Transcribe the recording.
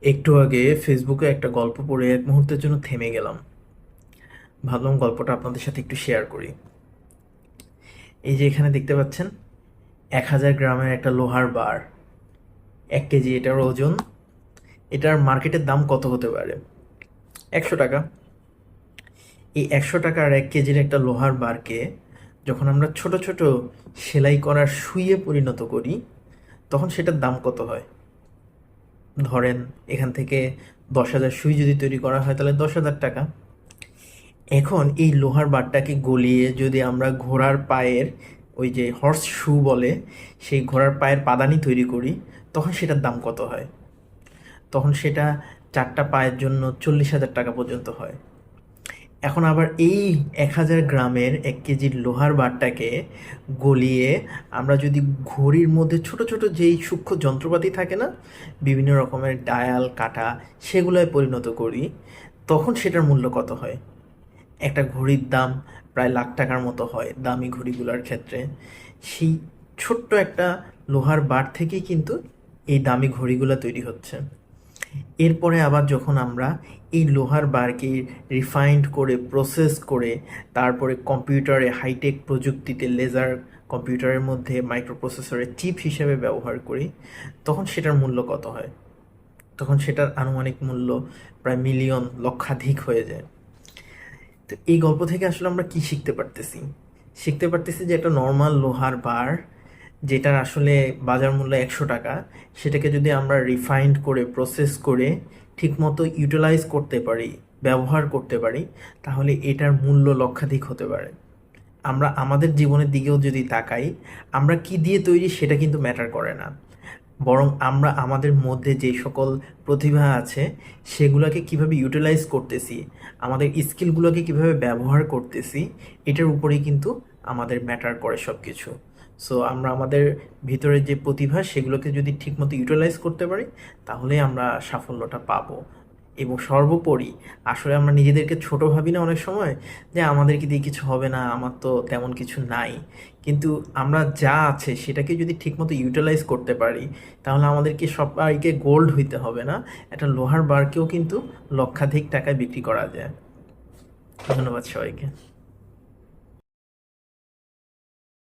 একটু আগে ফেসবুকে একটা গল্প পড়ে এক মুহূর্তের জন্য থেমে গেলাম। ভাবলাম গল্পটা আপনাদের সাথে একটু শেয়ার করি। এই যে এখানে দেখতে পাচ্ছেন, 1000 গ্রামের একটা লোহার বার, 1 কেজি এটার ওজন। এটার মার্কেটের দাম কত হতে পারে? 100 টাকা। এই 100 টাকা আর 1 কেজির একটা লোহার বারকে যখন আমরা ছোট ছোট সেলাই করার সুইয়ে পরিণত করি, তখন সেটার দাম কত হয়? ধরেন এখান থেকে 10,000 সুই যদি তৈরি করা হয় তাহলে 10,000 টাকা। এখন এই লোহার বারটাকে গলিয়ে যদি আমরা ঘোড়ার পায়ের, ওই যে হর্স শু বলে, সেই ঘোড়ার পায়ের পাদানি তৈরি করি, তখন সেটার দাম কত হয়? তখন সেটা 4টা পায়ের জন্য 40,000 টাকা পর্যন্ত হয়। এখন আবার এই 1000 গ্রামের 1 কেজির লোহার বারটাকে গলিয়ে আমরা যদি ঘড়ির মধ্যে ছোট ছোট যেই সূক্ষ্ম যন্ত্রপাতি থাকে না, বিভিন্ন রকমের ডায়াল কাটা, সেগুলোয় পরিণত করি, তখন সেটার মূল্য কত হয়? একটা ঘড়ির দাম প্রায় লাখ টাকার মতো হয় দামি ঘড়িগুলোর ক্ষেত্রে। সেই ছোট্ট একটা লোহার বার থেকেই কিন্তু এই দামি ঘড়িগুলো তৈরি হচ্ছে। এরপরে আবার যখন আমরা এই লোহার বারকে রিফাইন্ড করে প্রসেস করে তারপরে কম্পিউটারে হাইটেক প্রযুক্তিতে লেজার কম্পিউটারের মধ্যে মাইক্রো প্রসেসরের চিপ হিসেবে ব্যবহার করি, তখন সেটার মূল্য কত হয়? তখন সেটার আনুমানিক মূল্য প্রায় মিলিয়ন, লক্ষাধিক হয়ে যায়। তো এই গল্প থেকে আসলে আমরা কি শিখতে পারতেছি? শিখতে পারতেছি যে একটা নর্মাল লোহার বার, যেটার আসলে বাজার মূল্য 100 টাকা, সেটাকে যদি আমরা রিফাইন্ড করে প্রসেস করে ঠিকমতো ইউটিলাইজ করতে পারি, ব্যবহার করতে পারি, তাহলে এটার মূল্য লক্ষাধিক হতে পারে। আমরা আমাদের জীবনের দিকেও যদি তাকাই, আমরা কি দিয়ে তৈরি সেটা কিন্তু ম্যাটার করে না, বরং আমরা আমাদের মধ্যে যে সকল প্রতিভা আছে সেগুলোকে কিভাবে ইউটিলাইজ করতেছি, আমাদের স্কিলগুলোকে কিভাবে ব্যবহার করতেছি, এটার উপরেই কিন্তু আমাদের ম্যাটার করে সব কিছু। সো আমরা আমাদের ভিতরে যে প্রতিভা সেগুলোকে যদি ঠিকমতো ইউটিলাইজ করতে পারি, তাহলেই আমরা সাফল্যটা পাবো। এবং সর্বোপরি আসলে আমরা নিজেদেরকে ছোট ভাবি না অনেক সময়, যে আমাদেরকে দিয়ে কিছু হবে না, আমার তো তেমন কিছু নাই। কিন্তু আমরা যা আছে সেটাকে যদি ঠিকমতো ইউটিলাইজ করতে পারি, তাহলে আমাদেরকে সবাইকে গোল্ড হইতে হবে না, একটা লোহার বারকেও কিন্তু লক্ষাধিক টাকায় বিক্রি করা যায়। ধন্যবাদ সবাইকে।